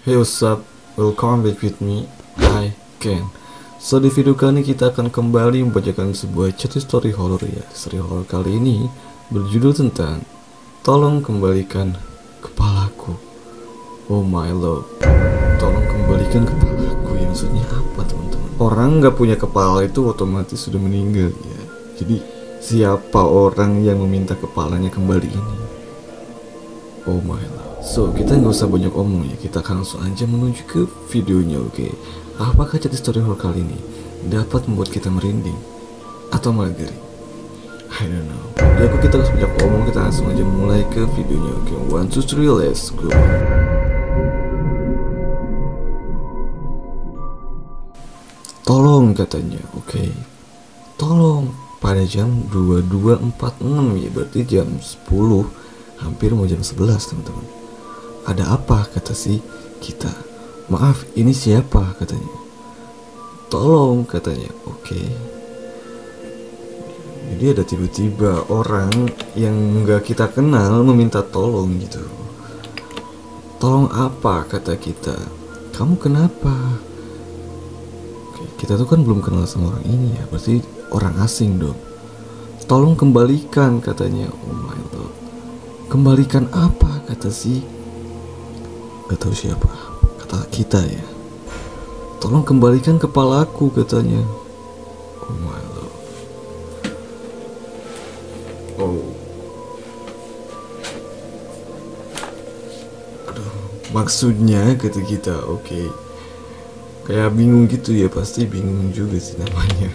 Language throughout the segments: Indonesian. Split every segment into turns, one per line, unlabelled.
Hey, what's up? Welcome back with me, I Ken. So di video kali ini kita akan kembali membacakan sebuah cerita story horror ya. Story horror kali ini berjudul tentang Tolong Kembalikan Kepalaku. Oh my love, tolong kembalikan kepalaku. Ya, maksudnya apa teman-teman? Orang nggak punya kepala itu otomatis sudah meninggal ya. Jadi siapa orang yang meminta kepalanya kembali ini? Oh my love. So, kita nggak usah banyak omong ya, kita langsung aja menuju ke videonya, oke? Apakah cerita story horror kali ini dapat membuat kita merinding atau malah geri? I don't know. Ya, aku kita harus banyak omong, kita langsung aja mulai ke videonya, oke? 1, 2, 3, let's go. Tolong katanya, oke? Tolong pada jam 22.46 ya, berarti jam 10, hampir mau jam 11 teman-teman. Ada apa, kata si kita. Maaf, ini siapa, katanya. Tolong, katanya. Oke. Jadi ada tiba-tiba orang yang nggak kita kenal meminta tolong gitu. Tolong apa, kata kita. Kamu kenapa? Oke, kita tuh kan belum kenal sama orang ini ya, berarti orang asing dong. Tolong kembalikan, katanya. Oh my god. Kembalikan apa, kata si gak tahu siapa, kata kita ya. Tolong kembalikan kepalaku, katanya. Oh my lord. Oh. Aduh, maksudnya kata kita, oke. Kayak bingung gitu ya, pasti bingung juga sih namanya.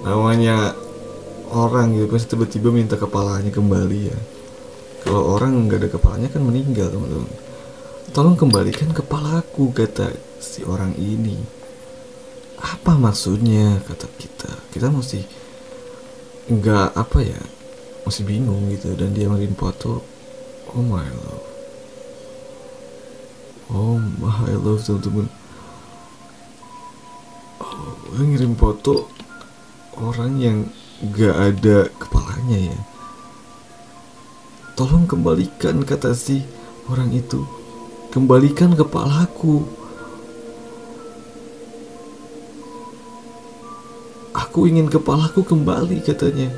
Namanya orang gitu pasti tiba-tiba minta kepalanya kembali ya. Kalau orang nggak ada kepalanya kan meninggal teman-teman. Tolong kembalikan kepalaku, kata si orang ini. Apa maksudnya, kata kita. Kita mesti nggak apa ya, masih bingung gitu. Dan dia ngirim foto. Oh my love. Oh my love teman-teman. Oh, ngirim foto orang yang nggak ada kepalanya ya. Tolong kembalikan, kata si orang itu. Kembalikan kepalaku. Aku ingin kepalaku kembali, katanya.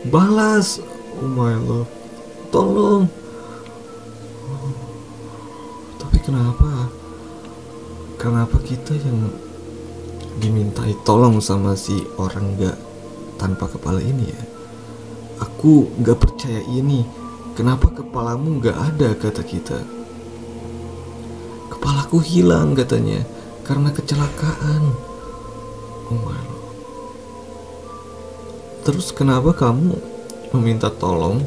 Balas. Oh my love. Tolong. Oh. Tapi kenapa kita yang dimintai tolong sama si orang gak tanpa kepala ini ya? Aku gak percaya ini. Kenapa kepalamu gak ada, kata kita. Kepalaku hilang, katanya, karena kecelakaan. Oh my lord. Terus kenapa kamu meminta tolong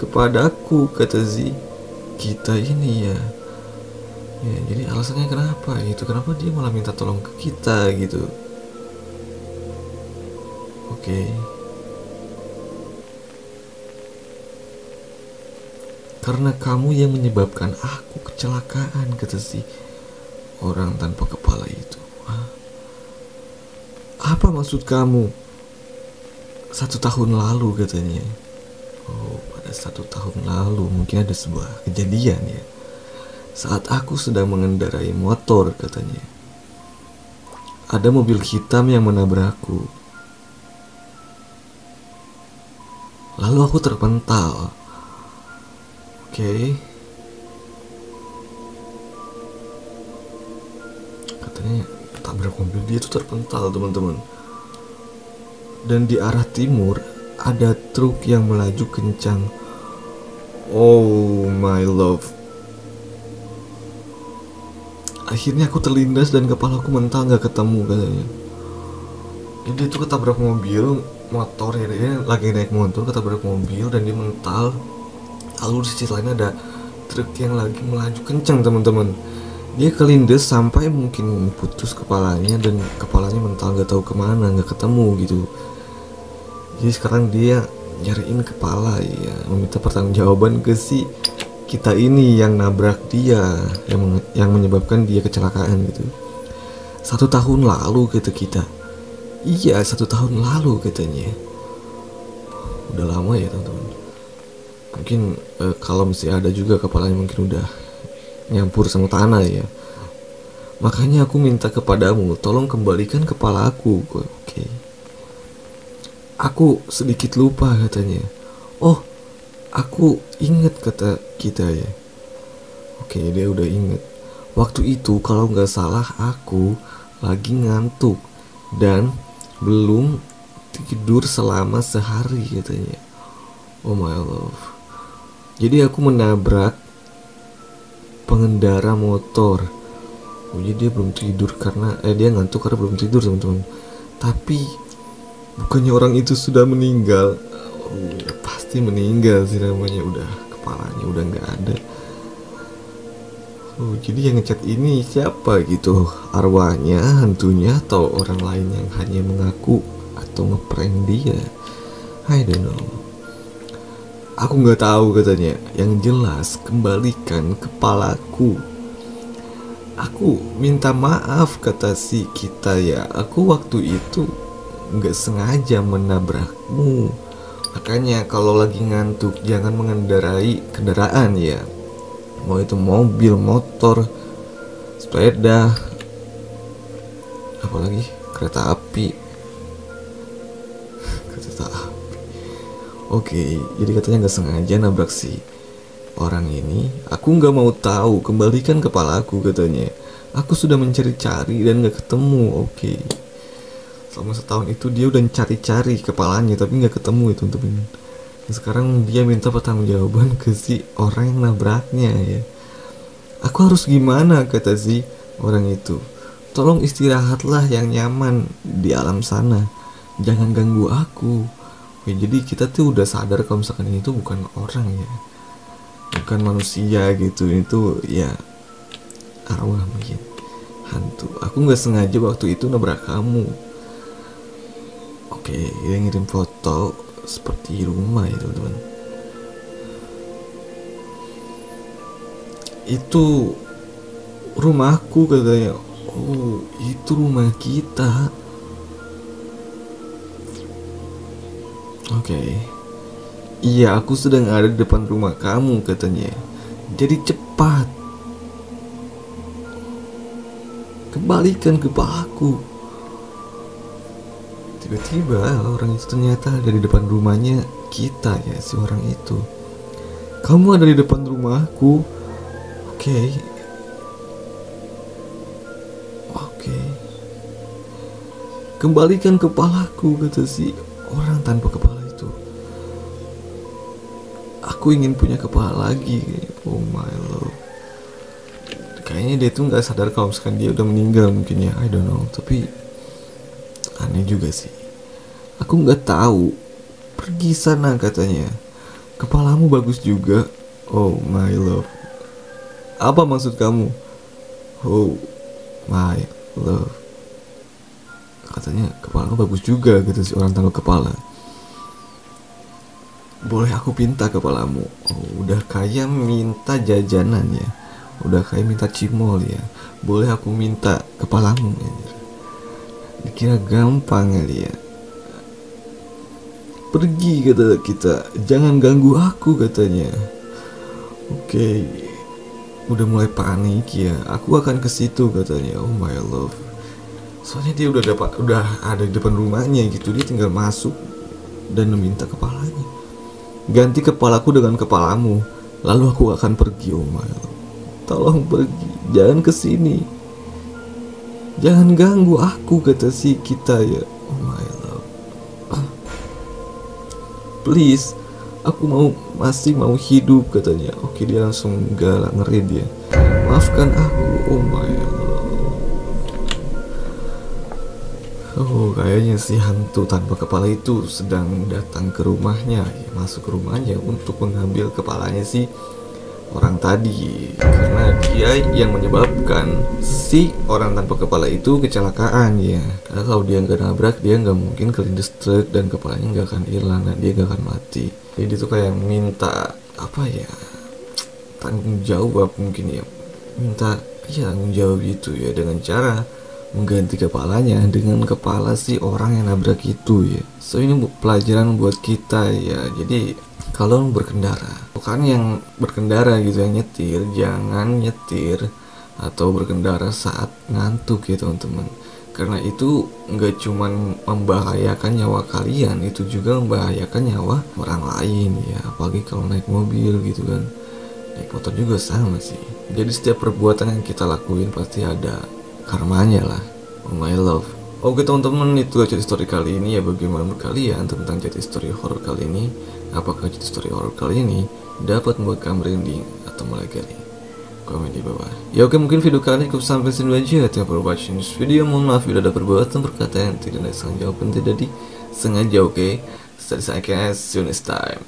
kepadaku, kata si kita ini ya. Ya, jadi alasannya kenapa gitu? Kenapa dia malah minta tolong ke kita gitu? Oke. Karena kamu yang menyebabkan aku kecelakaan, kata si orang tanpa kepala itu. Hah? Apa maksud kamu? 1 tahun lalu, katanya. Oh, pada 1 tahun lalu mungkin ada sebuah kejadian ya. Saat aku sedang mengendarai motor, katanya. Ada mobil hitam yang menabrakku. Lalu aku terpental. Oke. Katanya tabrak mobil, dia tuh terpental teman-teman. Dan di arah timur ada truk yang melaju kencang. Oh my love. Akhirnya aku terlindas dan kepalaku mental gak ketemu, katanya. Jadi dia tuh ketabrak mobil motor ya, dia lagi naik motor ketabrak mobil dan dia mental. Lalu di sisi lain ada truk yang lagi melaju kencang teman-teman. Dia kelindes sampai mungkin putus kepalanya dan kepalanya mental gak tahu kemana, gak ketemu gitu. Jadi sekarang dia nyariin kepala ya, meminta pertanggungjawaban ke si kita ini yang nabrak dia, yang menyebabkan dia kecelakaan gitu. 1 tahun lalu, kata kita. Iya, 1 tahun lalu, katanya. Udah lama ya teman-teman. Mungkin kalau masih ada juga kepalanya mungkin udah nyampur sama tanah ya. Makanya aku minta kepadamu, tolong kembalikan kepala aku. Oke. Aku sedikit lupa katanya. Oh, aku ingat kata kita ya. Oke, dia udah inget. Waktu itu kalau nggak salah aku lagi ngantuk dan belum tidur selama sehari katanya. Oh my love. Jadi aku menabrak pengendara motor. Oh, jadi dia belum tidur karena dia ngantuk karena belum tidur teman-teman. Tapi bukannya orang itu sudah meninggal? Oh, pasti meninggal sih namanya, udah kepalanya udah nggak ada. Oh, jadi yang ngecat ini siapa gitu? Arwahnya, hantunya, atau orang lain yang hanya mengaku atau ngeprank dia? I don't know. Aku nggak tahu katanya. Yang jelas kembalikan kepalaku. Aku minta maaf kata si kita ya. Aku waktu itu nggak sengaja menabrakmu. Makanya kalau lagi ngantuk jangan mengendarai kendaraan ya. Mau itu mobil, motor, sepeda, apalagi kereta api. Kereta api. Oke, jadi katanya nggak sengaja nabrak si orang ini. Aku nggak mau tahu, kembalikan kepalaku katanya. Aku sudah mencari-cari dan nggak ketemu. Oke. Selama setahun itu dia udah cari-cari kepalanya tapi nggak ketemu itu teman. Sekarang dia minta pertanggungjawaban ke si orang yang nabraknya ya. Aku harus gimana kata si orang itu. Tolong istirahatlah yang nyaman di alam sana. Jangan ganggu aku. Ya, jadi kita tuh udah sadar kalau misalkan ini tuh bukan orang ya. Bukan manusia gitu. Itu ya arwah mungkin. Hantu. Aku gak sengaja waktu itu nabrak kamu. Oke, dia ngirim foto seperti rumah ya teman-teman. Itu rumahku katanya. Oh, itu rumah kita. Oke. Iya, aku sedang ada di depan rumah kamu katanya. Jadi cepat kembalikan kepalaku. Tiba-tiba orang itu ternyata ada di depan rumahnya kita ya, si orang itu. Kamu ada di depan rumahku. Oke. Kembalikan kepalaku kata si orang tanpa kepala itu. Aku ingin punya kepala lagi. Oh my lord. Kayaknya dia tuh nggak sadar kalau misalkan dia udah meninggal mungkin ya. I don't know. Tapi aneh juga sih. Aku nggak tahu. Pergi sana katanya. Kepalamu bagus juga. Oh my love. Apa maksud kamu? Oh my love. Katanya kepalamu bagus juga gitu si orang tanpa kepala. Boleh aku pinta kepalamu? Oh, udah kayak minta jajanan ya. Udah kayak minta cimol ya. Boleh aku minta kepalamu? Dikira gampang kali ya. Pergi kata kita, jangan ganggu aku katanya. Oke. Udah mulai panik ya. Aku akan ke situ katanya. Oh my love. Soalnya dia udah ada di depan rumahnya gitu. Dia tinggal masuk dan meminta kepalanya. Ganti kepalaku dengan kepalamu, lalu aku akan pergi. Oh my love. Tolong pergi, jangan kesini. Jangan ganggu aku kata si kita ya. Oh my love. Please, aku masih mau hidup katanya. Oke, dia langsung galak, ngeri dia. Maafkan aku. Oh my lord. Oh, kayaknya si hantu tanpa kepala itu sedang datang ke rumahnya ya, masuk ke rumahnya untuk mengambil kepalanya si orang tadi. Karena dia yang menyebabkan si orang tanpa kepala itu kecelakaan ya. Karena kalau dia nggak nabrak, dia nggak mungkin kelindes truk dan kepalanya nggak akan hilang dan dia nggak akan mati. Jadi itu kayak minta apa ya, tanggung jawab mungkin ya. Minta ya tanggung jawab gitu ya, dengan cara mengganti kepalanya dengan kepala si orang yang nabrak itu ya. So ini pelajaran buat kita ya. Jadi kalau berkendara, bukan yang berkendara gitu yang nyetir, jangan nyetir atau berkendara saat ngantuk ya teman-teman. Karena itu nggak cuman membahayakan nyawa kalian, itu juga membahayakan nyawa orang lain ya. Apalagi kalau naik mobil gitu kan, naik motor juga sama sih. Jadi setiap perbuatan yang kita lakuin pasti ada karmanya lah. Oh my love. Oke teman-teman, itu cerita story kali ini ya. Bagaimana menurut kalian tentang cerita story horror kali ini? Apakah cerita story horror kali ini dapat membuat kamu merinding atau mulai geli? Komen di bawah. Ya oke, mungkin video kali ini cukup sampai sini aja. Thank you for watching this video. Mohon maaf bila ada perbuatan berkata yang tidak sengaja maupun tidak disengaja. Oke, saya see you next time.